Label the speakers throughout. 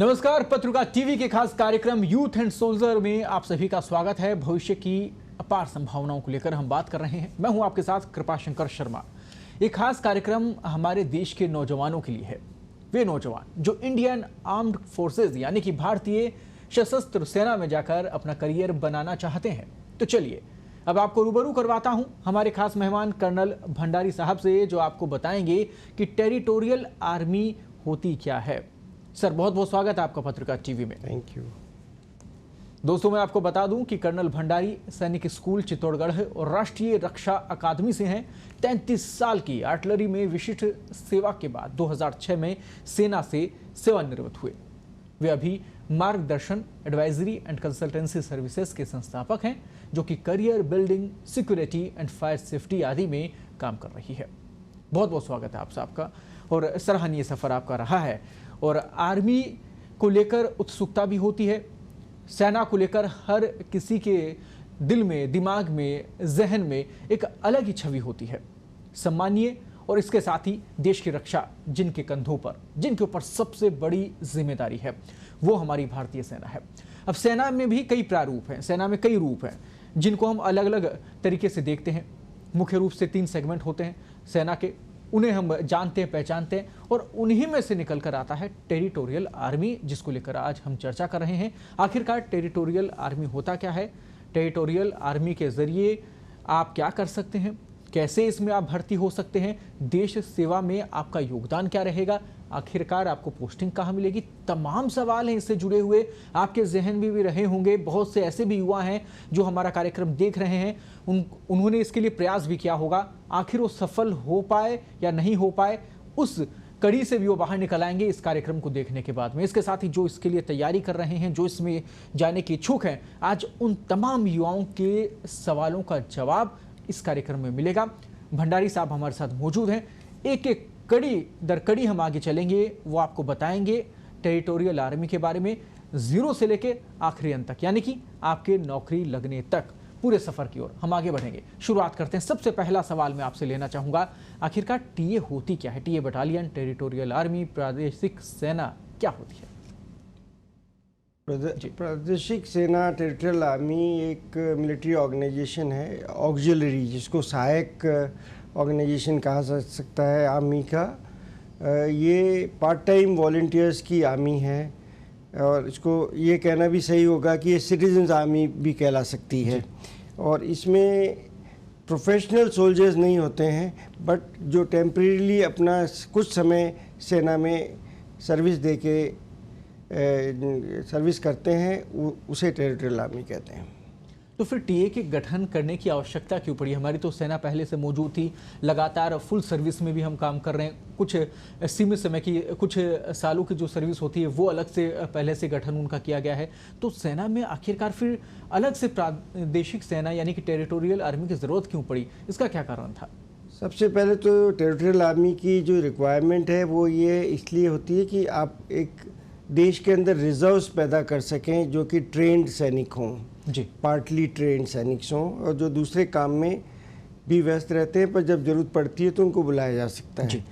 Speaker 1: नमस्कार, पत्रिका टीवी के खास कार्यक्रम यूथ एंड सोल्जर में आप सभी का स्वागत है। भविष्य की अपार संभावनाओं को लेकर हम बात कर रहे हैं। मैं हूं आपके साथ कृपाशंकर शर्मा। एक खास कार्यक्रम हमारे देश के नौजवानों के लिए है। वे नौजवान जो इंडियन आर्म्ड फोर्सेज यानी कि भारतीय सशस्त्र सेना में जाकर अपना करियर बनाना चाहते हैं। तो चलिए अब आपको रूबरू करवाता हूं हमारे खास मेहमान कर्नल भंडारी साहब से, जो आपको बताएंगे कि टेरिटोरियल आर्मी होती क्या है। सर, बहुत बहुत स्वागत है आपका पत्रिका टीवी में।
Speaker 2: Thank you.
Speaker 1: दोस्तों, मैं आपको बता दूं कि कर्नल भंडारी सैनिक स्कूल चित्तौड़गढ़ और राष्ट्रीय रक्षा अकादमी से हैं। 33 साल की आर्टिलरी में विशिष्ट सेवा के बाद 2006 में सेना से सेवानिवृत्त हुए। वे अभी मार्गदर्शन, एडवाइजरी एंड कंसल्टेंसी सर्विसेज के संस्थापक हैं, जो कि career building, security and fire safety आदि में काम कर रही है। बहुत बहुत स्वागत है आप सबका और सराहनीय सफर आपका रहा है। और आर्मी को लेकर उत्सुकता भी होती है। सेना को लेकर हर किसी के दिल में, दिमाग में, जहन में एक अलग ही छवि होती है। सम्मानीय और इसके साथ ही देश की रक्षा जिनके कंधों पर, जिनके ऊपर सबसे बड़ी जिम्मेदारी है, वो हमारी भारतीय सेना है। अब सेना में भी कई प्रारूप हैं, सेना में कई रूप हैं, जिनको हम अलग अलग तरीके से देखते हैं। मुख्य रूप से 3 सेगमेंट होते हैं सेना के, उन्हें हम जानते हैं, पहचानते हैं, और उन्हीं में से निकल कर आता है टेरिटोरियल आर्मी, जिसको लेकर आज हम चर्चा कर रहे हैं। आखिरकार टेरिटोरियल आर्मी होता क्या है, टेरिटोरियल आर्मी के जरिए आप क्या कर सकते हैं, कैसे इसमें आप भर्ती हो सकते हैं, देश सेवा में आपका योगदान क्या रहेगा, आखिरकार आपको पोस्टिंग कहाँ मिलेगी, तमाम सवाल हैं इससे जुड़े हुए। आपके जहन में भी रहे होंगे। बहुत से ऐसे भी युवा हैं जो हमारा कार्यक्रम देख रहे हैं, उन्होंने इसके लिए प्रयास भी किया होगा। आखिर वो सफल हो पाए या नहीं हो पाए, उस कड़ी से भी वो बाहर निकल आएंगे इस कार्यक्रम को देखने के बाद में। इसके साथ ही जो इसके लिए तैयारी कर रहे हैं, जो इसमें जाने के इच्छुक हैं, आज उन तमाम युवाओं के सवालों का जवाब इस कार्यक्रम में मिलेगा। भंडारी साहब हमारे साथ मौजूद हैं। एक एक कड़ी दर कड़ी हम आगे चलेंगे, वो आपको बताएंगे टेरिटोरियल आर्मी के बारे में, जीरो से लेके आखिरी अंत तक, यानी कि आपके नौकरी लगने तक पूरे सफर की ओर हम आगे बढ़ेंगे। शुरुआत करते हैं। सबसे पहला सवाल मैं आपसे लेना चाहूंगा, आखिरकार टीए होती क्या है? टीए बटालियन, टेरिटोरियल आर्मी, प्रादेशिक सेना क्या होती है?
Speaker 2: प्रादेशिक सेना, टेरिटोरियल आर्मी एक मिलिट्री ऑर्गेनाइजेशन है, ऑक्सिलरी, जिसको सहायक ऑर्गेनाइजेशन कहा जा सकता है आर्मी का। ये पार्ट टाइम वॉलंटियर्स की आर्मी है, और इसको ये कहना भी सही होगा कि ये सिटीजन्स आर्मी भी कहला सकती है। और इसमें प्रोफेशनल सोल्जर्स नहीं होते हैं, बट जो टेम्परेरीली अपना कुछ समय सेना में सर्विस दे के सर्विस करते हैं, उसे टेरिटोरियल आर्मी कहते हैं।
Speaker 1: तो फिर टीए के गठन करने की आवश्यकता क्यों पड़ी? हमारी तो सेना पहले से मौजूद थी, लगातार फुल सर्विस में भी हम काम कर रहे हैं। कुछ सीमित समय की, कुछ सालों की जो सर्विस होती है वो अलग से पहले से गठन उनका किया गया है। तो सेना में आखिरकार फिर अलग से प्रादेशिक सेना यानी कि टेरिटोरियल आर्मी की ज़रूरत क्यों पड़ी? इसका क्या कारण था?
Speaker 2: सबसे पहले तो टेरिटोरियल आर्मी की जो रिक्वायरमेंट है वो ये इसलिए होती है कि आप एक देश के अंदर रिजर्व्स पैदा कर सकें जो कि ट्रेंड सैनिक हों
Speaker 1: जी,
Speaker 2: पार्टली ट्रेंड सैनिक हों, और जो दूसरे काम में भी व्यस्त रहते हैं, पर जब ज़रूरत पड़ती है तो उनको बुलाया जा सकता है।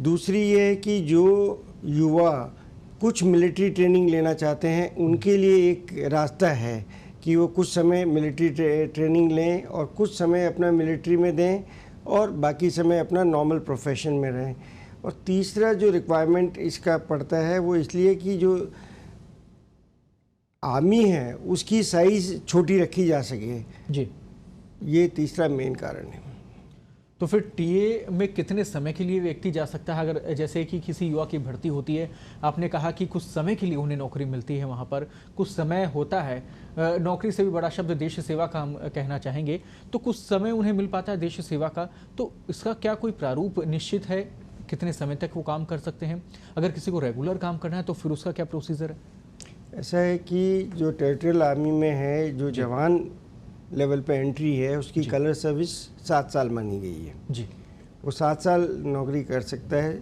Speaker 2: दूसरी ये है कि जो युवा कुछ मिलिट्री ट्रेनिंग लेना चाहते हैं, उनके लिए एक रास्ता है कि वो कुछ समय मिलिट्री ट्रेनिंग लें और कुछ समय अपना मिलिट्री में दें और बाकी समय अपना नॉर्मल प्रोफेशन में रहें। और तीसरा जो रिक्वायरमेंट इसका पड़ता है वो इसलिए कि जो आर्मी है उसकी साइज़ छोटी रखी जा सके
Speaker 1: जी,
Speaker 2: ये तीसरा मेन कारण है।
Speaker 1: तो फिर टीए में कितने समय के लिए व्यक्ति जा सकता है? अगर जैसे कि किसी युवा की भर्ती होती है, आपने कहा कि कुछ समय के लिए उन्हें नौकरी मिलती है, वहाँ पर कुछ समय होता है, नौकरी से भी बड़ा शब्द देश सेवा का हम कहना चाहेंगे, तो कुछ समय उन्हें मिल पाता है देश सेवा का, तो इसका क्या कोई प्रारूप निश्चित है? कितने समय तक वो काम कर सकते हैं? अगर किसी को रेगुलर काम करना है तो फिर उसका क्या प्रोसीजर है?
Speaker 2: ऐसा है कि जो टेरिटोरियल आर्मी में है, जो जवान लेवल पे एंट्री है, उसकी कलर सर्विस 7 साल मानी गई है
Speaker 1: जी।
Speaker 2: वो 7 साल नौकरी कर सकता है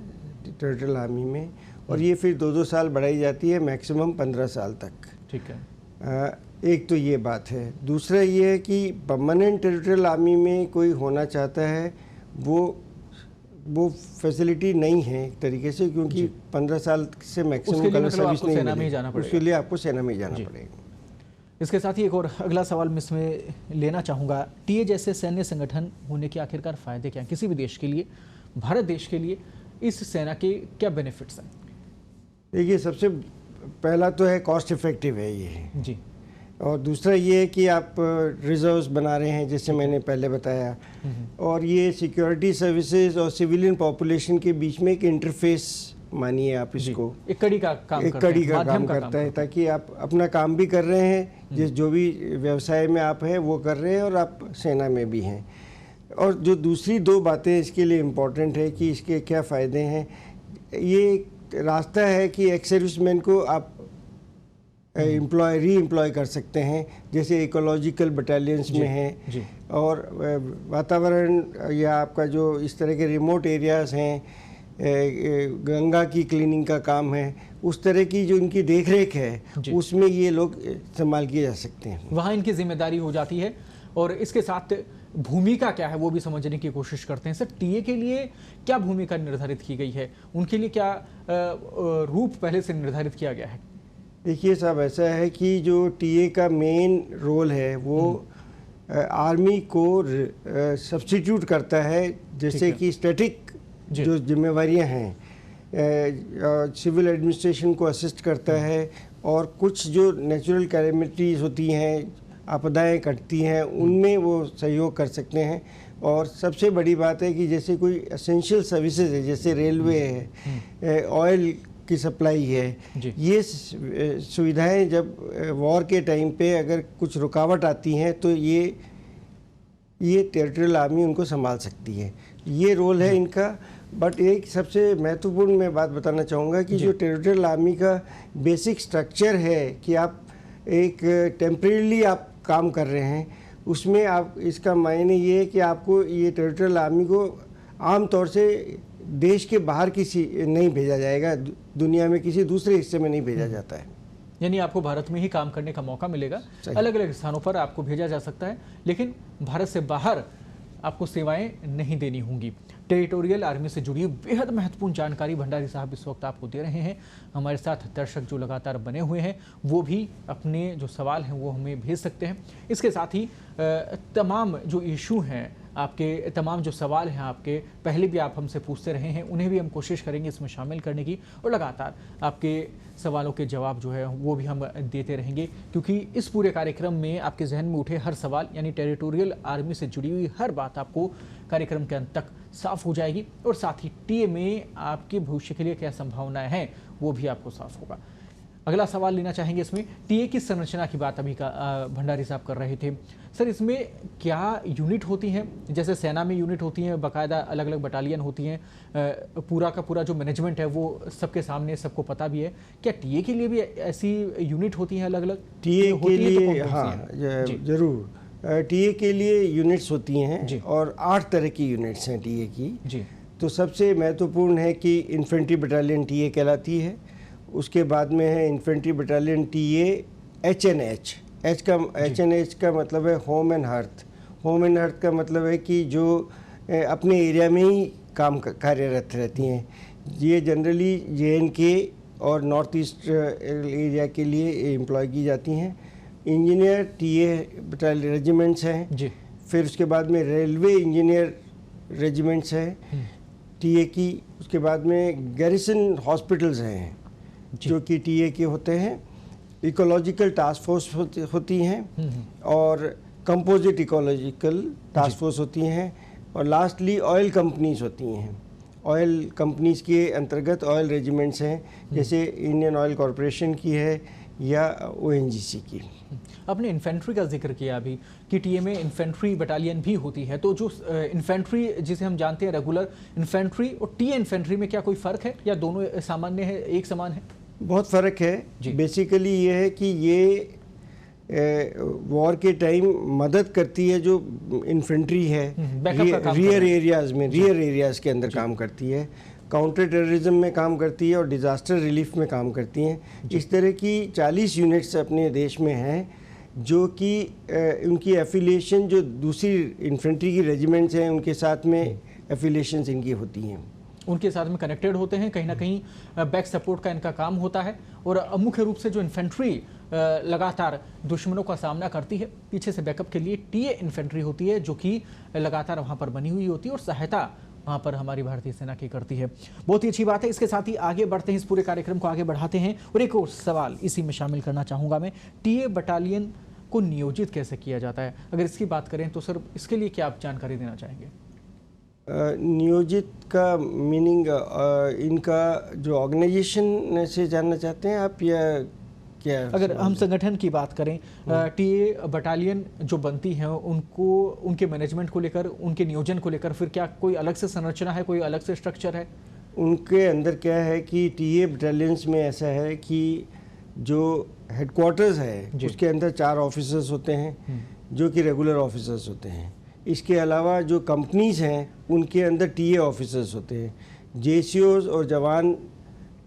Speaker 2: टेरिटोरियल आर्मी में, और ये फिर 2-2 साल बढ़ाई जाती है, मैक्सिमम 15 साल तक।
Speaker 1: ठीक है।
Speaker 2: एक तो ये बात है। दूसरा ये है कि परमानेंट टेरिटोरियल आर्मी में कोई होना चाहता है, वो वो फैसिलिटी नहीं है एक तरीके से, क्योंकि 15 साल से मैक्सिमम कलर सर्विस नहीं मिलेगी, उसके लिए आपको सेना में ही जाना पड़ेगा।
Speaker 1: इसके साथ ही एक और अगला सवाल मैं इसमें लेना चाहूँगा, टीए जैसे सैन्य संगठन होने के आखिरकार फ़ायदे क्या हैं किसी भी देश के लिए, भारत देश के लिए इस सेना के क्या बेनिफिट्स हैं?
Speaker 2: देखिए, सबसे पहला तो है कॉस्ट इफ़ेक्टिव है ये
Speaker 1: जी,
Speaker 2: और दूसरा ये है कि आप रिजर्व्स बना रहे हैं जैसे मैंने पहले बताया, और ये सिक्योरिटी सर्विसेज और सिविलियन पॉपुलेशन के बीच में एक इंटरफेस मानिए आप इसको,
Speaker 1: एक कड़ी का काम
Speaker 2: करता है, ताकि आप अपना काम भी कर रहे हैं, जो भी व्यवसाय में आप हैं वो कर रहे हैं और आप सेना में भी हैं। और जो दूसरी दो बातें इसके लिए इम्पोर्टेंट है कि इसके क्या फ़ायदे हैं, ये रास्ता है कि एक्स सर्विसमैन को आप री एम्प्लॉय कर सकते हैं, जैसे इकोलॉजिकल बटालियंस में हैं, और वातावरण या आपका जो इस तरह के रिमोट एरियाज़ हैं, गंगा की क्लीनिंग का काम है, उस तरह की जो इनकी देखरेख है उसमें ये लोग इस्तेमाल किए जा सकते हैं, वहाँ
Speaker 1: इनकी जिम्मेदारी हो जाती है। और इसके साथ भूमिका क्या है वो भी समझने की कोशिश करते हैं। सर, टीए के लिए क्या भूमिका निर्धारित की गई है, उनके लिए क्या रूप पहले से निर्धारित किया गया है?
Speaker 2: देखिए साहब, ऐसा है कि जो टीए का मेन रोल है वो आर्मी को सब्स्टिट्यूट करता है, जैसे कि स्टैटिक जो जिम्मेवारियां हैं, सिविल एडमिनिस्ट्रेशन को असिस्ट करता है, और कुछ जो नेचुरल कैलेमिटीज़ होती हैं, आपदाएं घटती हैं, उनमें वो सहयोग कर सकते हैं। और सबसे बड़ी बात है कि जैसे कोई एसेंशियल सर्विसेज है, जैसे रेलवे है, ऑयल की सप्लाई है, ये सुविधाएं जब वॉर के टाइम पे अगर कुछ रुकावट आती हैं तो ये टेरिटोरियल आर्मी उनको संभाल सकती है, ये रोल है इनका। बट एक सबसे महत्वपूर्ण मैं बात बताना चाहूँगा कि जो टेरिटोरियल आर्मी का बेसिक स्ट्रक्चर है कि आप एक टेम्परेरीली आप काम कर रहे हैं, उसमें आप इसका मायने ये है कि आपको ये टेरिटोरियल आर्मी को आम तौर से देश के बाहर किसी नहीं भेजा जाएगा, दुनिया में किसी दूसरे हिस्से में नहीं भेजा जाता है,
Speaker 1: यानी आपको भारत में ही काम करने का मौका मिलेगा। अलग अलग स्थानों पर आपको भेजा जा सकता है, लेकिन भारत से बाहर आपको सेवाएं नहीं देनी होंगी। टेरिटोरियल आर्मी से जुड़ी बेहद महत्वपूर्ण जानकारी भंडारी साहब इस वक्त आपको दे रहे हैं। हमारे साथ दर्शक जो लगातार बने हुए हैं वो भी अपने जो सवाल हैं वो हमें भेज सकते हैं। इसके साथ ही तमाम जो इशू हैं आपके, तमाम जो सवाल हैं आपके पहले भी आप हमसे पूछते रहे हैं, उन्हें भी हम कोशिश करेंगे इसमें शामिल करने की, और लगातार आपके सवालों के जवाब जो है वो भी हम देते रहेंगे, क्योंकि इस पूरे कार्यक्रम में आपके जहन में उठे हर सवाल यानी टेरिटोरियल आर्मी से जुड़ी हुई हर बात आपको कार्यक्रम के अंत तक साफ हो जाएगी, और साथ ही टीए में आपके भविष्य के लिए क्या संभावनाएं हैं वो भी आपको साफ होगा। अगला सवाल लेना चाहेंगे इसमें, टीए की संरचना की बात अभी का भंडारी साहब कर रहे थे। सर, इसमें क्या यूनिट होती हैं? जैसे सेना में यूनिट होती हैं, बाकायदा अलग अलग बटालियन होती हैं, पूरा का पूरा जो मैनेजमेंट है वो सबके सामने सबको पता भी है। क्या टीए के लिए भी ऐसी यूनिट होती हैं अलग अलग?
Speaker 2: टीए के लिए हाँ जरूर, टीए के लिए यूनिट्स होती हैं और 8 तरह की यूनिट्स हैं टीए की जी। तो सबसे महत्वपूर्ण है कि इन्फेंट्री बटालियन टीए कहलाती है, उसके बाद में है इन्फेंट्री बटालियन टीए एचएनएच। एचएनएच का मतलब है home and hearth. Home and hearth का मतलब है कि जो अपने एरिया में ही कार्यरत रहती हैं। ये जनरली जेएनके और नॉर्थ ईस्ट एरिया के लिए एम्प्लॉय की जाती हैं। इंजीनियर टीए बटालियन रेजिमेंट्स हैं जी। फिर उसके बाद में रेलवे इंजीनियर रेजिमेंट्स हैं टीए की। उसके बाद में गैरिसन हॉस्पिटल्स हैं जो कि टीए के होते हैं। इकोलॉजिकल टास्क फोर्स होती हैं और कंपोजिट इकोलॉजिकल टास्क फोर्स होती हैं, और लास्टली ऑयल कंपनीज होती हैं। ऑयल कंपनीज के अंतर्गत ऑयल रेजिमेंट्स हैं, जैसे इंडियन ऑयल कॉरपोरेशन की है या ओएनजीसी की।
Speaker 1: आपने इन्फेंट्री का जिक्र किया अभी कि टीए में इन्फेंट्री बटालियन भी होती है, तो जो इन्फेंट्री जिसे हम जानते हैं रेगुलर इन्फेंट्री और टीए इन्फेंट्री में क्या कोई फ़र्क है या दोनों सामान्य है, एक समान है?
Speaker 2: बहुत फ़र्क है। बेसिकली ये है कि ये वॉर के टाइम मदद करती है, जो इन्फेंट्री है रियर एरियाज़ के अंदर काम करती है, काउंटर टेररिज्म में काम करती है और डिज़ास्टर रिलीफ में काम करती हैं। इस तरह की 40 यूनिट्स अपने देश में हैं जो कि उनकी एफिलिएशन जो दूसरी इन्फेंट्री की रेजिमेंट्स हैं उनके साथ में एफिलिएशंस इनकी होती हैं।
Speaker 1: उनके साथ में कनेक्टेड होते हैं, कहीं ना कहीं बैक सपोर्ट का इनका काम होता है। और मुख्य रूप से जो इन्फेंट्री लगातार दुश्मनों का सामना करती है, पीछे से बैकअप के लिए टीए इन्फेंट्री होती है जो कि लगातार वहाँ पर बनी हुई होती है और सहायता वहाँ पर हमारी भारतीय सेना की करती है। बहुत ही अच्छी बात है। इसके साथ ही आगे बढ़ते हैं, इस पूरे कार्यक्रम को आगे बढ़ाते हैं और एक और सवाल इसी में शामिल करना चाहूँगा मैं। टीए बटालियन को नियोजित कैसे किया जाता है, अगर इसकी बात करें तो सर इसके लिए क्या आप जानकारी देना चाहेंगे?
Speaker 2: नियोजित का मीनिंग इनका जो ऑर्गेनाइजेशन से जानना चाहते हैं आप, या क्या?
Speaker 1: अगर हम संगठन की बात करें, टीए बटालियन जो बनती है उनको, उनके मैनेजमेंट को लेकर, उनके नियोजन को लेकर फिर क्या कोई अलग से संरचना है, कोई अलग से स्ट्रक्चर है?
Speaker 2: उनके अंदर क्या है कि टीए बटालियंस में ऐसा है कि जो हेडक्वार्टर्स है उसके अंदर 4 ऑफिसर्स होते हैं जो कि रेगुलर ऑफिसर्स होते हैं। इसके अलावा जो कंपनीज हैं उनके अंदर टीए ऑफिसर्स होते हैं। जेसीओज और जवान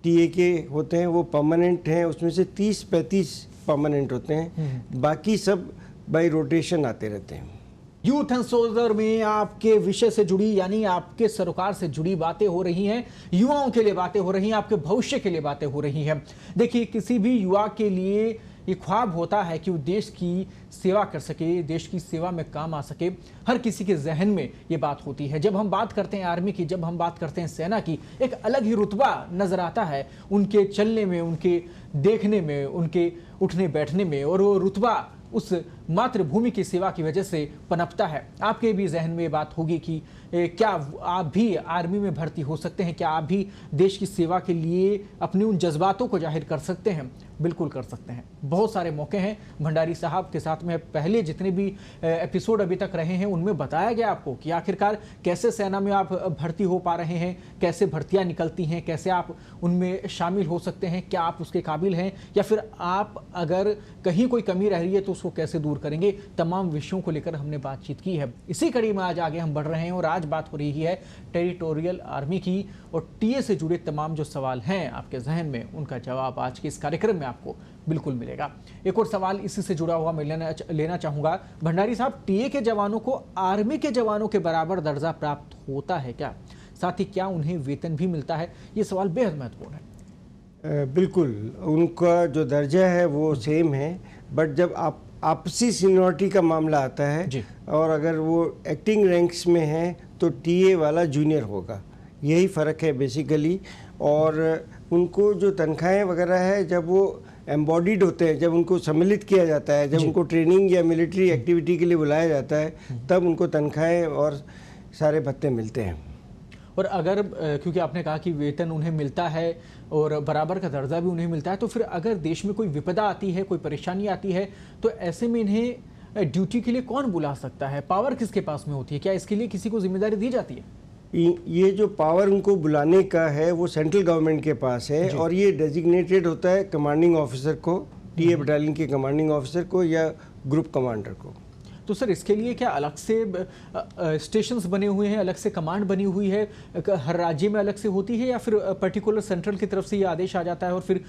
Speaker 2: टीए के होते हैं, वो परमानेंट हैं, उसमें से 30-35 परमानेंट होते हैं, बाकी सब बाय रोटेशन आते रहते हैं।
Speaker 1: यूथ एंड सोल्जर में आपके विषय से जुड़ी, यानी आपके सरोकार से जुड़ी बातें हो रही हैं, युवाओं के लिए बातें हो रही हैं, आपके भविष्य के लिए बातें हो रही हैं। देखिए, किसी भी युवा के लिए ये ख्वाब होता है कि वो देश की सेवा कर सके, देश की सेवा में काम आ सके। हर किसी के जहन में ये बात होती है। जब हम बात करते हैं आर्मी की, जब हम बात करते हैं सेना की, एक अलग ही रुतबा नजर आता है उनके चलने में, उनके देखने में, उनके उठने बैठने में, और वो रुतबा उस मातृभूमि की सेवा की वजह से पनपता है। आपके भी जहन में ये बात होगी कि क्या आप भी आर्मी में भर्ती हो सकते हैं, क्या आप भी देश की सेवा के लिए अपने उन जज्बातों को जाहिर कर सकते हैं? बिल्कुल कर सकते हैं। बहुत सारे मौके हैं। भंडारी साहब के साथ में पहले जितने भी एपिसोड अभी तक रहे हैं उनमें बताया गया आपको कि आखिरकार कैसे सेना में आप भर्ती हो पा रहे हैं, कैसे भर्तियां निकलती हैं, कैसे आप उनमें शामिल हो सकते हैं, क्या आप उसके काबिल हैं, या फिर आप अगर कहीं कोई कमी रह रही है तो उसको कैसे दूर करेंगे। तमाम विषयों को लेकर हमने बातचीत की है। इसी कड़ी में आज आगे हम बढ़ रहे हैं और आज बात हो रही है टेरिटोरियल आर्मी की, और टीए से जुड़े तमाम जो सवाल हैं आपके जहन में, उनका जवाब आज के इस कार्यक्रम में आपको बिल्कुल मिलेगा। एक और सवाल इसी से जुड़ा हुआ मैं लेना चाहूंगा। भंडारी साहब, टीए के जवानों को आर्मी के जवानों के बराबर दर्जा प्राप्त होता है क्या? साथ ही क्या उन्हें वेतन भी मिलता है? ये सवाल बेहद महत्वपूर्ण है।
Speaker 2: बिल्कुल, उनका जो दर्जा है वो सेम है, बट जब आप आपसी सीनियरिटी का मामला आता है
Speaker 1: जी।
Speaker 2: और अगर वो एक्टिंग रैंक्स में है तो टीए वाला जूनियर होगा। यही फ़र्क है बेसिकली। और उनको जो तनख्वाहें वगैरह है, जब वो एम्बॉडीड होते हैं, जब उनको सम्मिलित किया जाता है, जब उनको ट्रेनिंग या मिलिट्री एक्टिविटी के लिए बुलाया जाता है, तब उनको तनख्वाहें और सारे भत्ते मिलते हैं।
Speaker 1: और अगर क्योंकि आपने कहा कि वेतन उन्हें मिलता है और बराबर का दर्जा भी उन्हें मिलता है, तो फिर अगर देश में कोई विपदा आती है, कोई परेशानी आती है, तो ऐसे में इन्हें ड्यूटी के लिए कौन बुला सकता है? पावर किसके पास में होती है? क्या इसके लिए किसी को जिम्मेदारी दी जाती है?
Speaker 2: ये जो पावर उनको बुलाने का है वो सेंट्रल गवर्नमेंट के पास है, और ये डेजिग्नेटेड होता है कमांडिंग ऑफिसर को, टीए बटालियन के कमांडिंग ऑफिसर को या ग्रुप कमांडर को।
Speaker 1: तो सर, इसके लिए क्या अलग से स्टेशंस बने हुए हैं, अलग से कमांड बनी हुई है, हर राज्य में अलग से होती है, या फिर पर्टिकुलर सेंट्रल की तरफ से ये आदेश आ जाता है और फिर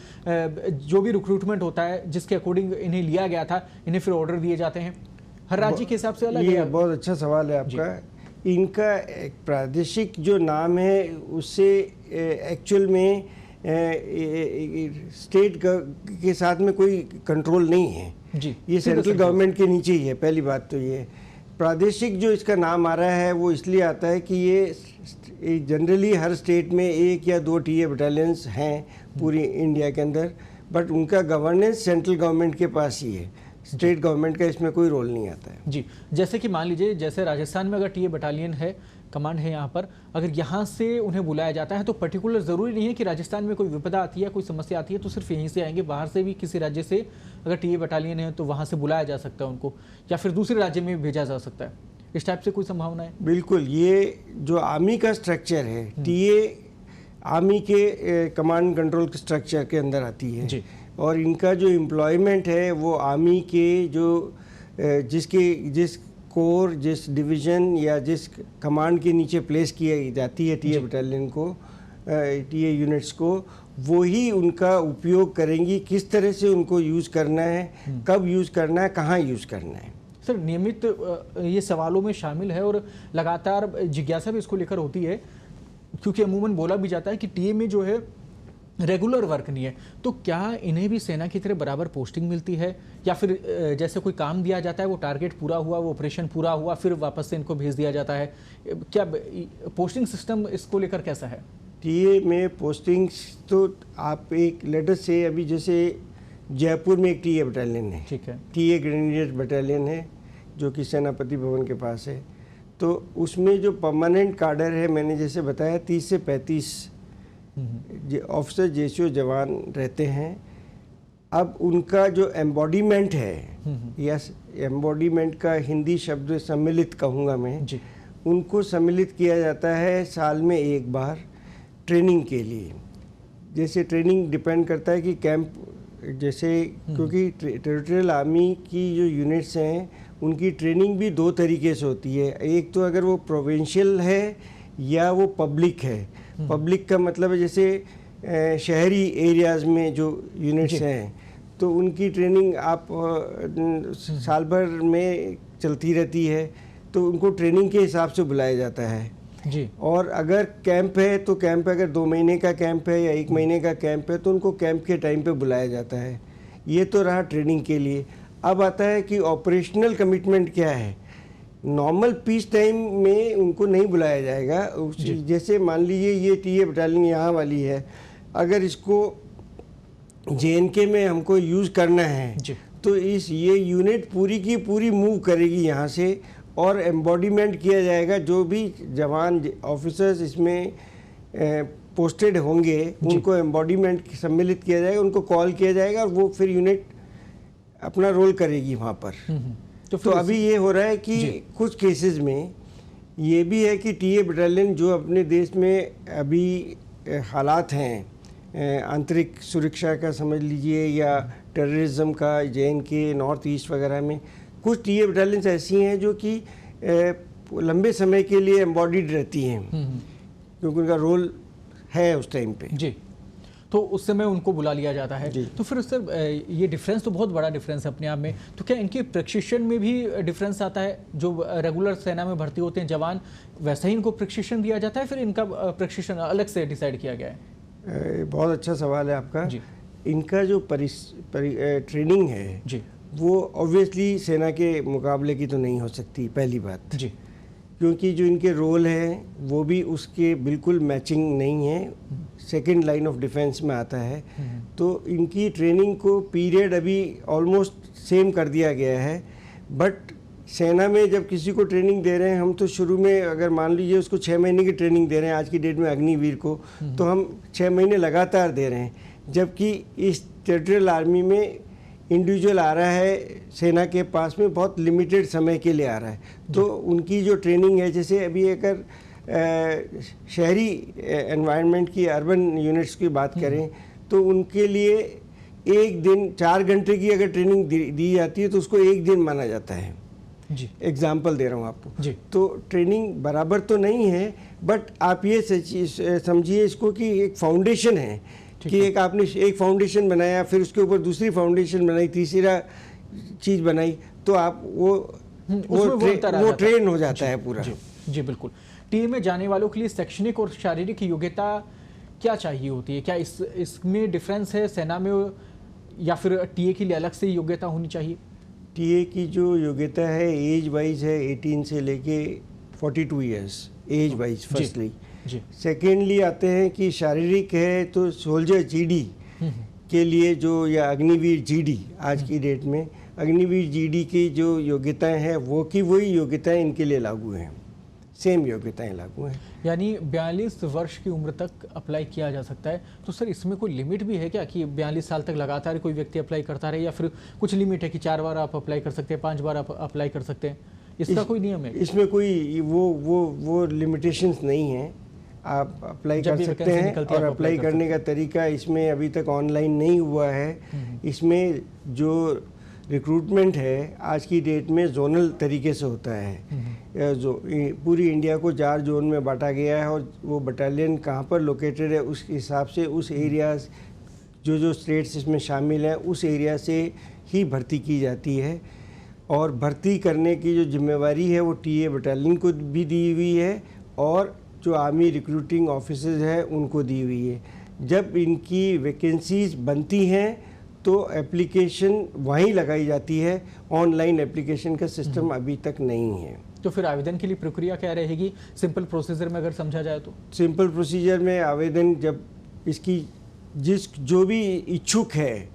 Speaker 1: जो भी रिक्रूटमेंट होता है जिसके अकॉर्डिंग इन्हें लिया गया था, इन्हें फिर ऑर्डर दिए जाते हैं हर राज्य के हिसाब से अलग है?
Speaker 2: ये बहुत अच्छा सवाल है आपका। इनका एक प्रादेशिक जो नाम है उससे एक्चुअल में स्टेट के साथ में कोई कंट्रोल नहीं है
Speaker 1: जी।
Speaker 2: ये सेंट्रल गवर्नमेंट के नीचे ही है। पहली बात तो ये प्रादेशिक जो इसका नाम आ रहा है वो इसलिए आता है कि ये जनरली हर स्टेट में 1 या 2 टीए बटालियंस हैं पूरी इंडिया के अंदर, बट उनका गवर्नेंस सेंट्रल गवर्नमेंट के पास ही है। स्टेट गवर्नमेंट का इसमें कोई रोल नहीं आता है।
Speaker 1: जी, जैसे कि मान लीजिए, जैसे राजस्थान में अगर टीए बटालियन है, कमांड है यहाँ पर, अगर यहाँ से उन्हें बुलाया जाता है तो पर्टिकुलर ज़रूरी नहीं है कि राजस्थान में कोई विपदा आती है, कोई समस्या आती है तो सिर्फ यहीं से आएंगे। बाहर से भी किसी राज्य से अगर टीए बटालियन है तो वहाँ से बुलाया जा सकता है उनको, या फिर दूसरे राज्य में भेजा जा सकता है। इस टाइप से कोई संभावना है?
Speaker 2: बिल्कुल। ये जो आर्मी का स्ट्रक्चर है, टीए आर्मी के कमांड कंट्रोल स्ट्रक्चर के अंदर आती है
Speaker 1: जी।
Speaker 2: और इनका जो एम्प्लॉयमेंट है वो आर्मी के जो जिस कोर, जिस डिवीज़न या जिस कमांड के नीचे प्लेस की जाती है टीए बटालियन को, टीए यूनिट्स को, वो ही उनका उपयोग करेंगी। किस तरह से उनको यूज़ करना है, कब यूज़ करना है, कहाँ यूज़ करना है।
Speaker 1: सर नियमित ये सवालों में शामिल है और लगातार जिज्ञासा भी इसको लेकर होती है, क्योंकि अमूमन बोला भी जाता है कि टीए में जो है रेगुलर वर्क नहीं है, तो क्या इन्हें भी सेना की तरह बराबर पोस्टिंग मिलती है, या फिर जैसे कोई काम दिया जाता है, वो टारगेट पूरा हुआ, वो ऑपरेशन पूरा हुआ, फिर वापस से इनको भेज दिया जाता है? क्या पोस्टिंग सिस्टम इसको लेकर कैसा है?
Speaker 2: टीए में पोस्टिंग्स तो आप एक लेटर से, अभी जैसे जयपुर में एक टीए बटालियन है,
Speaker 1: ठीक है,
Speaker 2: टीए ग्रेनेडियर बटालियन है जो कि सेनापति भवन के पास है। तो उसमें जो परमानेंट काडर है, मैंने जैसे बताया 30 से 35 ऑफिसर जेसीओ जवान रहते हैं। अब उनका जो एम्बॉडीमेंट है, या एम्बॉडीमेंट का हिंदी शब्द सम्मिलित कहूँगा मैं
Speaker 1: जी।
Speaker 2: उनको सम्मिलित किया जाता है साल में एक बार ट्रेनिंग के लिए। जैसे ट्रेनिंग डिपेंड करता है कि कैंप, जैसे क्योंकि टेरिटोरियल आर्मी की जो यूनिट्स हैं उनकी ट्रेनिंग भी दो तरीके से होती है। एक तो अगर वो प्रोविंशियल है या वो पब्लिक है। पब्लिक का मतलब है जैसे शहरी एरियाज़ में जो यूनिट्स हैं, तो उनकी ट्रेनिंग आप साल भर में चलती रहती है, तो उनको ट्रेनिंग के हिसाब से बुलाया जाता है
Speaker 1: जी।
Speaker 2: और अगर कैंप है तो कैंप, अगर 2 महीने का कैंप है या 1 महीने का कैंप है, तो उनको कैंप के टाइम पे बुलाया जाता है। ये तो रहा ट्रेनिंग के लिए। अब आता है कि ऑपरेशनल कमिटमेंट क्या है। नॉर्मल पीस टाइम में उनको नहीं बुलाया जाएगा। जैसे मान लीजिए ये टीए बटालियन यहाँ वाली है, अगर इसको जेएनके में हमको यूज़ करना है तो ये यूनिट पूरी की पूरी मूव करेगी यहाँ से, और एम्बॉडीमेंट किया जाएगा। जो भी जवान ऑफिसर्स इसमें पोस्टेड होंगे उनको एम्बॉडीमेंट सम्मिलित किया जाएगा, उनको कॉल किया जाएगा और वो फिर यूनिट अपना रोल करेगी वहाँ पर। तो अभी ये हो रहा है कि कुछ केसेस में ये भी है कि टीए बटालियन जो अपने देश में अभी हालात हैं, आंतरिक सुरक्षा का समझ लीजिए या टेररिज्म का, जेएनके, नॉर्थ ईस्ट वगैरह में कुछ टीए बटालियंस ऐसी हैं जो कि लंबे समय के लिए एम्बॉडीड रहती हैं, क्योंकि उनका रोल है उस टाइम पे
Speaker 1: जी, तो उस समय उनको बुला लिया जाता है। तो फिर सर ये डिफरेंस तो बहुत बड़ा डिफरेंस है अपने आप में, तो क्या इनके प्रशिक्षण में भी डिफरेंस आता है? जो रेगुलर सेना में भर्ती होते हैं जवान, वैसा ही इनको प्रशिक्षण दिया जाता है, फिर इनका प्रशिक्षण अलग से डिसाइड किया गया है?
Speaker 2: बहुत अच्छा सवाल है आपका जी। इनका जो ट्रेनिंग है जी, वो ऑब्वियसली सेना के मुकाबले की तो नहीं हो सकती, पहली बात जी, क्योंकि जो इनके रोल हैं वो भी उसके बिल्कुल मैचिंग नहीं है, सेकंड लाइन ऑफ डिफेंस में आता है। तो इनकी ट्रेनिंग को पीरियड अभी ऑलमोस्ट सेम कर दिया गया है। बट सेना में जब किसी को ट्रेनिंग दे रहे हैं हम, तो शुरू में अगर मान लीजिए उसको 6 महीने की ट्रेनिंग दे रहे हैं आज की डेट में अग्निवीर को, तो हम 6 महीने लगातार दे रहे हैं, जबकि इस टेरिटोरियल आर्मी में इंडिविजुअल आ रहा है सेना के पास में बहुत लिमिटेड समय के लिए आ रहा है। तो उनकी जो ट्रेनिंग है, जैसे अभी अगर शहरी एनवायरनमेंट की, अर्बन यूनिट्स की बात करें, तो उनके लिए एक दिन 4 घंटे की अगर ट्रेनिंग दी जाती है तो उसको एक दिन माना जाता है जी। एग्जाम्पल दे रहा हूँ आपको जी। तो ट्रेनिंग बराबर तो नहीं है, बट आप ये समझिए इसको कि एक फाउंडेशन है कि एक आपने एक फाउंडेशन बनाया, फिर उसके ऊपर दूसरी फाउंडेशन बनाई, तीसरा चीज़ बनाई, तो आप वो ट्रेन हो जाता है पूरा
Speaker 1: जी। बिल्कुल। टीए में जाने वालों के लिए शैक्षणिक और शारीरिक योग्यता क्या चाहिए होती है? क्या इसमें डिफरेंस है सेना में, या फिर टीए के लिए अलग से योग्यता होनी चाहिए?
Speaker 2: टीए की जो योग्यता है एज वाइज है 18 से लेके 42 years age wise firstly. Secondly आते हैं कि शारीरिक है तो सोल्जर जीडी के लिए जो, या अग्निवीर जीडी आज की डेट में अग्निवीर जीडी की जो योग्यताएं हैं वो की वही योग्यताएं इनके लिए लागू हैं, सेम योग्यताएं लागू हैं।
Speaker 1: यानी 42 वर्ष की उम्र तक अप्लाई किया जा सकता है। तो सर इसमें कोई लिमिट भी है क्या कि 42 साल तक लगातार कोई व्यक्ति अप्लाई करता रहे, या फिर कुछ लिमिट है कि 4 बार आप अप्लाई कर सकते हैं, 5 बार आप अप्लाई कर सकते हैं? इसका कोई नियम है?
Speaker 2: इसमें कोई वो लिमिटेशंस नहीं है, आप अप्लाई कर सकते हैं। और अप्लाई करने का तरीका इसमें अभी तक ऑनलाइन नहीं हुआ है। इसमें जो रिक्रूटमेंट है आज की डेट में जोनल तरीके से होता है। जो पूरी इंडिया को 4 जोन में बांटा गया है, और वो बटालियन कहाँ पर लोकेटेड है उस हिसाब से उस एरियाज जो स्टेट्स इसमें शामिल हैं उस एरिया से ही भर्ती की जाती है। और भर्ती करने की जो जिम्मेवारी है वो टीए बटालियन को भी दी हुई है और जो आर्मी रिक्रूटिंग ऑफिसर्स हैं उनको दी हुई है। जब इनकी वैकेंसीज बनती हैं तो एप्लीकेशन वहीं लगाई जाती है, ऑनलाइन एप्लीकेशन का सिस्टम अभी तक नहीं है।
Speaker 1: तो फिर आवेदन के लिए प्रक्रिया क्या रहेगी सिंपल प्रोसीजर में अगर समझा जाए तो?
Speaker 2: सिंपल प्रोसीजर में आवेदन जब इसकी जो भी इच्छुक है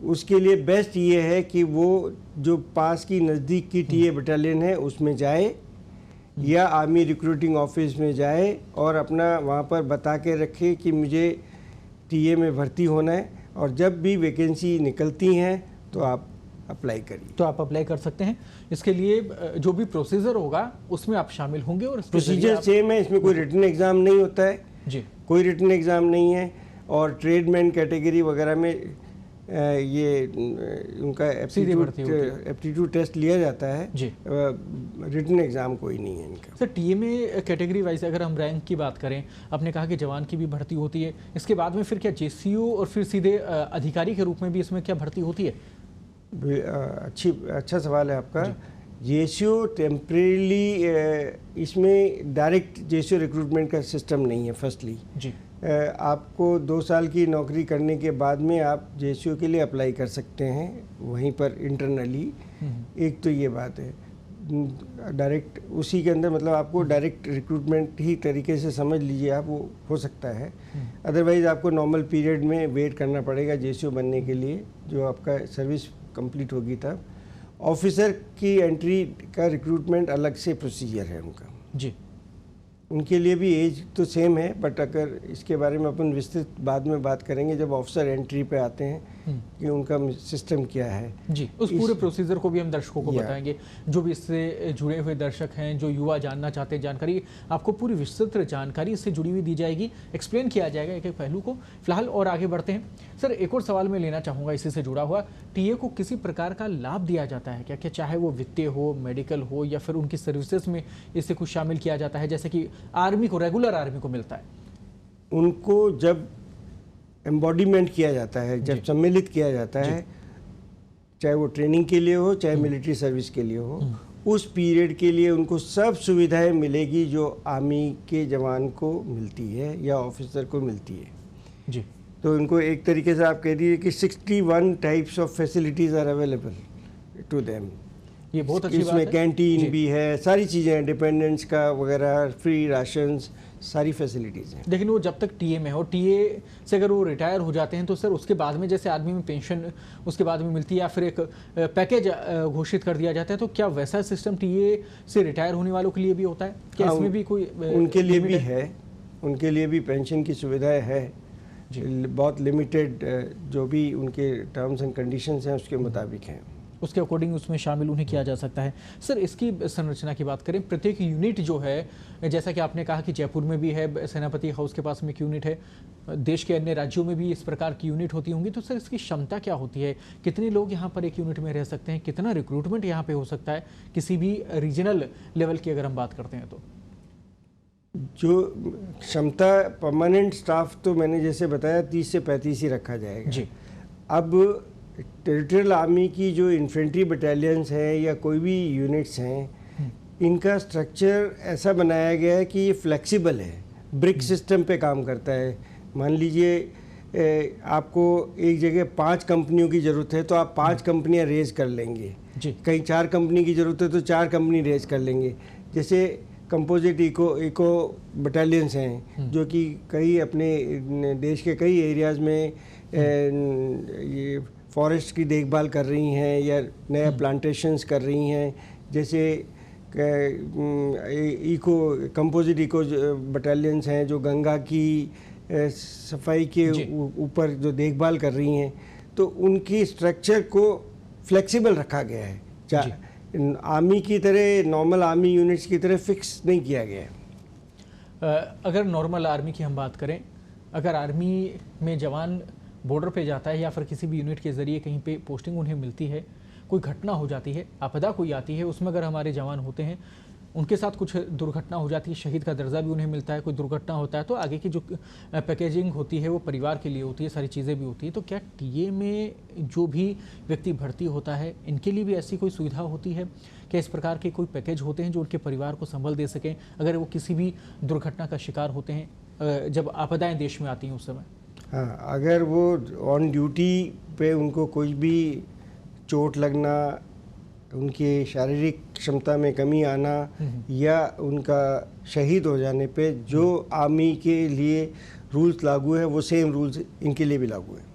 Speaker 2: उसके लिए बेस्ट ये है कि वो जो पास की नज़दीक की टीए बटालियन है उसमें जाए या आर्मी रिक्रूटिंग ऑफिस में जाए और अपना वहाँ पर बता के रखे कि मुझे टीए में भर्ती होना है, और जब भी वैकेंसी निकलती हैं तो आप अप्लाई करिए।
Speaker 1: तो आप अप्लाई कर सकते हैं। इसके लिए जो भी प्रोसीजर होगा उसमें आप शामिल होंगे और
Speaker 2: प्रोसीजर सेम है, इसमें कोई रिटन एग्ज़ाम नहीं होता है
Speaker 1: जी,
Speaker 2: कोई रिटन एग्ज़ाम नहीं है। और ट्रेडमैन कैटेगरी वगैरह में ये उनका एप्टीट्यूड टेस्ट लिया जाता है
Speaker 1: जी,
Speaker 2: रिटन एग्ज़ाम कोई नहीं है इनका।
Speaker 1: सर टीए में कैटेगरी वाइज अगर हम रैंक की बात करें, आपने कहा कि जवान की भी भर्ती होती है, इसके बाद में फिर क्या जेसीओ और फिर सीधे अधिकारी के रूप में भी इसमें क्या भर्ती होती है?
Speaker 2: अच्छा सवाल है आपका। जेसीओ टेम्परेली इसमें डायरेक्ट जेसीओ रिक्रूटमेंट का सिस्टम नहीं है। फर्स्टली
Speaker 1: जी,
Speaker 2: आपको 2 साल की नौकरी करने के बाद में आप जेसीओ के लिए अप्लाई कर सकते हैं वहीं पर इंटरनली। एक तो ये बात है, डायरेक्ट उसी के अंदर मतलब आपको डायरेक्ट रिक्रूटमेंट ही तरीके से समझ लीजिए आप, वो हो सकता है। अदरवाइज़ आपको नॉर्मल पीरियड में वेट करना पड़ेगा जेसीओ बनने के लिए, जो आपका सर्विस कंप्लीट होगी तब। ऑफिसर की एंट्री का रिक्रूटमेंट अलग से प्रोसीजर है उनका
Speaker 1: जी,
Speaker 2: उनके लिए भी एज तो सेम है, बट अगर इसके बारे में अपन विस्तृत बाद में बात करेंगे जब ऑफिसर एंट्री पे आते हैं कि उनका सिस्टम क्या है
Speaker 1: जी। उस पूरे प्रोसीजर को भी हम दर्शकों को बताएंगे, जो भी इससे जुड़े हुए दर्शक हैं, जो युवा जानना चाहते हैं जानकारी, आपको पूरी विस्तृत जानकारी इससे जुड़ी हुई दी जाएगी, एक्सप्लेन किया जाएगा एक एक पहलू को। फिलहाल और आगे बढ़ते हैं सर, एक और सवाल मैं लेना चाहूँगा इसी से जुड़ा हुआ। टीए को किसी प्रकार का लाभ दिया जाता है क्या? क्या चाहे वो वित्तीय हो, मेडिकल हो, या फिर उनकी सर्विसेज में इससे कुछ शामिल किया जाता है जैसे कि आर्मी को, रेगुलर आर्मी को मिलता है?
Speaker 2: उनको जब एम्बॉडीमेंट किया जाता है, जब सम्मिलित किया जाता है, चाहे वो ट्रेनिंग के लिए हो चाहे मिलिट्री सर्विस के लिए हो, उस पीरियड के लिए उनको सब सुविधाएं मिलेगी जो आर्मी के जवान को मिलती है या ऑफिसर को मिलती है
Speaker 1: जी।
Speaker 2: तो उनको एक तरीके से आप कह दीजिए कि 61 types of facilities are available to them.
Speaker 1: ये बहुत अच्छी बात है।
Speaker 2: इसमें कैंटीन भी है, सारी चीज़ें हैं, डिपेंडेंट्स का वगैरह, फ्री राशंस, सारी फैसिलिटीज़ हैं।
Speaker 1: लेकिन वो जब तक टीए में हो, टीए से अगर वो रिटायर हो जाते हैं तो सर उसके बाद में जैसे आदमी में पेंशन उसके बाद में मिलती है या फिर एक पैकेज घोषित कर दिया जाता है, तो क्या वैसा सिस्टम टीए से रिटायर होने वालों के लिए भी होता है? क्या इसमें भी कोई
Speaker 2: उनके लिए भी है, उनके लिए भी पेंशन की सुविधाएं है, बहुत लिमिटेड, जो भी उनके टर्म्स एंड कंडीशंस हैं उसके मुताबिक हैं,
Speaker 1: उसके अकॉर्डिंग उसमें शामिल उन्हें किया जा सकता है। सर इसकी संरचना की बात करें, प्रत्येक यूनिट जो है, जैसा कि आपने कहा कि जयपुर में भी है, सेनापति हाउस के पास में एक यूनिट है, देश के अन्य राज्यों में भी इस प्रकार की यूनिट होती होंगी, तो सर इसकी क्षमता क्या होती है? कितने लोग यहाँ पर एक यूनिट में रह सकते हैं? कितना रिक्रूटमेंट यहाँ पे हो सकता है किसी भी रीजनल लेवल की अगर हम बात करते हैं तो?
Speaker 2: जो क्षमता परमानेंट स्टाफ तो मैंने जैसे बताया 30 से 35 ही रखा जाएगा
Speaker 1: जी।
Speaker 2: अब टेरिटोरियल आर्मी की जो इन्फेंट्री बटालियंस हैं या कोई भी यूनिट्स हैं, इनका स्ट्रक्चर ऐसा बनाया गया है कि ये फ्लेक्सिबल है, ब्रिक सिस्टम पे काम करता है। मान लीजिए आपको एक जगह 5 कंपनियों की ज़रूरत है तो आप 5 कंपनियां रेज कर लेंगे
Speaker 1: जी।
Speaker 2: कहीं 4 कंपनी की ज़रूरत है तो 4 कंपनी रेज कर लेंगे। जैसे कंपोजिट इको बटालियंस हैं जो कि कई अपने देश के कई एरियाज़ में ये फॉरेस्ट की देखभाल कर रही हैं या नया प्लांटेशंस कर रही हैं। जैसे कंपोजिट इको बटालियंस हैं जो गंगा की सफाई के ऊपर जो देखभाल कर रही हैं, तो उनकी स्ट्रक्चर को फ्लेक्सिबल रखा गया है, आर्मी की तरह, नॉर्मल आर्मी यूनिट्स की तरह फिक्स नहीं किया गया है।
Speaker 1: अगर नॉर्मल आर्मी की हम बात करें, अगर आर्मी में जवान बॉर्डर पे जाता है या फिर किसी भी यूनिट के ज़रिए कहीं पे पोस्टिंग उन्हें मिलती है, कोई घटना हो जाती है, आपदा कोई आती है, उसमें अगर हमारे जवान होते हैं, उनके साथ कुछ दुर्घटना हो जाती है, शहीद का दर्जा भी उन्हें मिलता है, कोई दुर्घटना होता है तो आगे की जो पैकेजिंग होती है वो परिवार के लिए होती है, सारी चीज़ें भी होती है। तो क्या टीए में जो भी व्यक्ति भर्ती होता है इनके लिए भी ऐसी कोई सुविधा होती है? क्या इस प्रकार के कोई पैकेज होते हैं जो उनके परिवार को संबल दे सकें अगर वो किसी भी दुर्घटना का शिकार होते हैं, जब आपदाएं देश में आती हैं उस समय?
Speaker 2: हाँ, अगर वो ऑन ड्यूटी पे उनको कोई भी चोट लगना, उनकी शारीरिक क्षमता में कमी आना या उनका शहीद हो जाने पे जो आर्मी के लिए रूल्स लागू है वो सेम रूल्स इनके लिए भी लागू है,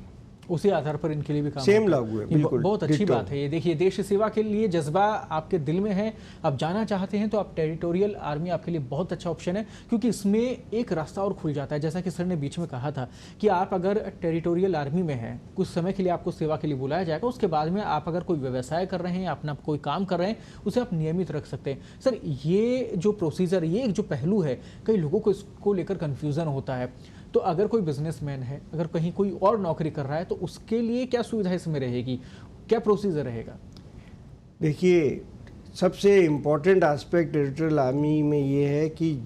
Speaker 1: उसी आधार पर इनके लिए भी काम
Speaker 2: सेम लागू है। बिल्कुल
Speaker 1: बहुत अच्छी बात है ये। देखिए, देश सेवा के लिए जज्बा आपके दिल में है, आप जाना चाहते हैं तो आप टेरिटोरियल आर्मी आपके लिए बहुत अच्छा ऑप्शन है, क्योंकि इसमें एक रास्ता और खुल जाता है। जैसा कि सर ने बीच में कहा था कि आप अगर टेरिटोरियल आर्मी में हैं, कुछ समय के लिए आपको सेवा के लिए बुलाया जाएगा, उसके बाद में आप अगर कोई व्यवसाय कर रहे हैं, अपना कोई काम कर रहे हैं, उसे आप नियमित रख सकते हैं। सर, ये जो प्रोसीजर, ये एक जो पहलू है, कई लोगों को इसको लेकर कन्फ्यूज़न होता है। तो अगर कोई बिजनेसमैन है, अगर कहीं कोई और नौकरी कर रहा है तो उसके लिए क्या सुविधा इसमें रहेगी, क्या प्रोसीजर रहेगा?
Speaker 2: देखिए, सबसे इम्पोर्टेंट एस्पेक्ट टेरिटोरियल आर्मी में ये है कि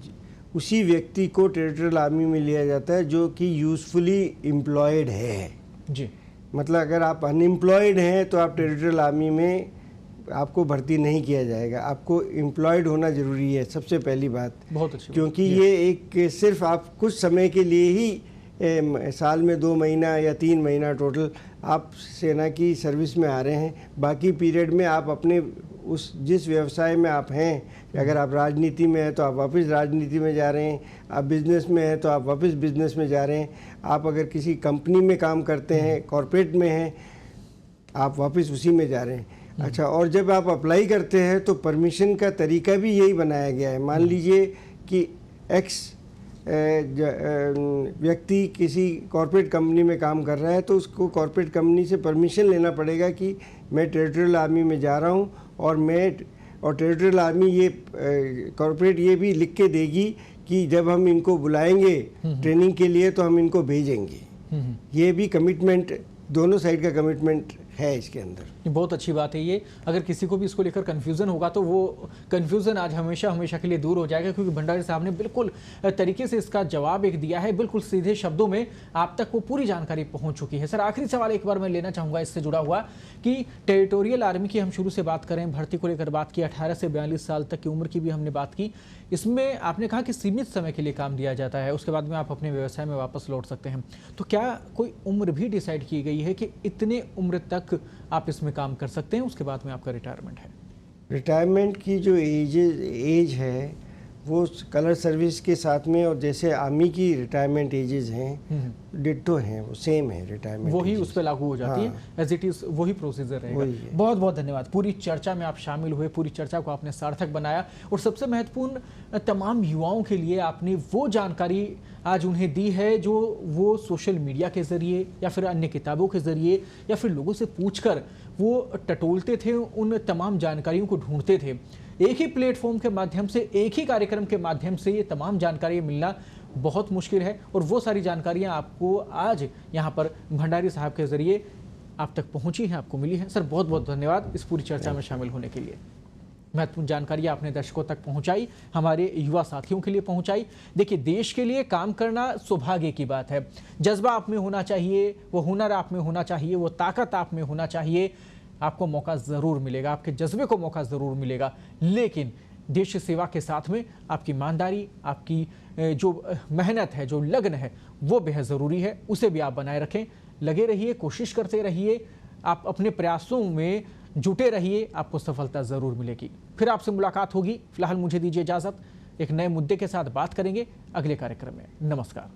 Speaker 2: उसी व्यक्ति को टेरिटोरियल आर्मी में लिया जाता है जो कि यूजफुली एम्प्लॉयड है
Speaker 1: जी।
Speaker 2: मतलब अगर आप अनएम्प्लॉयड हैं तो आप टेरिटोरियल आर्मी में आपको भर्ती नहीं किया जाएगा, आपको एम्प्लॉयड होना ज़रूरी है, सबसे पहली बात।
Speaker 1: बहुत अच्छी।
Speaker 2: क्योंकि ये एक सिर्फ आप कुछ समय के लिए ही साल में 2 महीना या 3 महीना टोटल आप सेना की सर्विस में आ रहे हैं, बाकी पीरियड में आप अपने उस जिस व्यवसाय में आप हैं, अगर आप राजनीति में हैं तो आप वापस राजनीति में जा रहे हैं, आप बिज़नेस में हैं तो आप वापस बिज़नेस में जा रहे हैं, आप अगर किसी कंपनी में काम करते हैं, कॉरपोरेट में हैं, आप वापस उसी में जा रहे हैं। अच्छा, और जब आप अप्लाई करते हैं तो परमिशन का तरीका भी यही बनाया गया है। मान लीजिए कि एक्स व्यक्ति किसी कॉरपोरेट कंपनी में काम कर रहा है तो उसको कॉरपोरेट कंपनी से परमिशन लेना पड़ेगा कि मैं टेरिटोरियल आर्मी में जा रहा हूं, और टेरिटोरियल आर्मी ये कॉरपोरेट ये भी लिख के देगी कि जब हम इनको बुलाएंगे ट्रेनिंग के लिए तो हम इनको भेजेंगे। ये भी कमिटमेंट, दोनों साइड का कमिटमेंट है इसके अंदर।
Speaker 1: बहुत अच्छी बात है ये। अगर किसी को भी इसको लेकर कन्फ्यूज़न होगा तो वो कन्फ्यूज़न आज हमेशा हमेशा के लिए दूर हो जाएगा, क्योंकि भंडारी साहब ने बिल्कुल तरीके से इसका जवाब एक दिया है, बिल्कुल सीधे शब्दों में आप तक वो पूरी जानकारी पहुंच चुकी है। सर, आखिरी सवाल एक बार मैं लेना चाहूँगा इससे जुड़ा हुआ कि टेरिटोरियल आर्मी की हम शुरू से बात करें, भर्ती को लेकर बात की, 18 से 42 साल तक की उम्र की भी हमने बात की। इसमें आपने कहा कि सीमित समय के लिए काम दिया जाता है, उसके बाद में आप अपने व्यवसाय में वापस लौट सकते हैं। तो क्या कोई उम्र भी डिसाइड की गई है कि इतने उम्र तक आप इसमें काम कर सकते हैं, उसके बाद में आपका रिटायरमेंट है?
Speaker 2: रिटायरमेंट की जो एज है वो कलर सर्विस के साथ में, और जैसे आर्मी की रिटायरमेंट एजेस हैं डिट्टो हैं, वो सेम है रिटायरमेंट,
Speaker 1: वही उस पर लागू हो जाती है, एज इट इज वही प्रोसीजर रहेगा। बहुत बहुत धन्यवाद। पूरी चर्चा में आप शामिल हुए, पूरी चर्चा को आपने सार्थक बनाया, और सबसे महत्वपूर्ण तमाम युवाओं के लिए आपने वो जानकारी आज उन्हें दी है जो वो सोशल मीडिया के जरिए या फिर अन्य किताबों के जरिए या फिर लोगों से पूछकर वो टटोलते थे, उन तमाम जानकारियों को ढूंढते थे। एक ही प्लेटफॉर्म के माध्यम से, एक ही कार्यक्रम के माध्यम से ये तमाम जानकारियाँ मिलना बहुत मुश्किल है, और वो सारी जानकारियाँ आपको आज यहाँ पर भंडारी साहब के जरिए आप तक पहुँची हैं, आपको मिली है। सर, बहुत बहुत धन्यवाद इस पूरी चर्चा में शामिल होने के लिए। महत्वपूर्ण जानकारी आपने दर्शकों तक पहुंचाई, हमारे युवा साथियों के लिए पहुंचाई। देखिए, देश के लिए काम करना सौभाग्य की बात है। जज्बा आप में होना चाहिए, वो हुनर आप में होना चाहिए, वो ताकत आप में होना चाहिए। आपको मौका ज़रूर मिलेगा, आपके जज्बे को मौका ज़रूर मिलेगा, लेकिन देश सेवा के साथ में आपकी ईमानदारी, आपकी जो मेहनत है, जो लगन है, वो बेहद ज़रूरी है। उसे भी आप बनाए रखें, लगे रहिए, कोशिश करते रहिए, आप अपने प्रयासों में जुटे रहिए, आपको सफलता ज़रूर मिलेगी। फिर आपसे मुलाकात होगी। फिलहाल मुझे दीजिए इजाज़त, एक नए मुद्दे के साथ बात करेंगे अगले कार्यक्रम में। नमस्कार।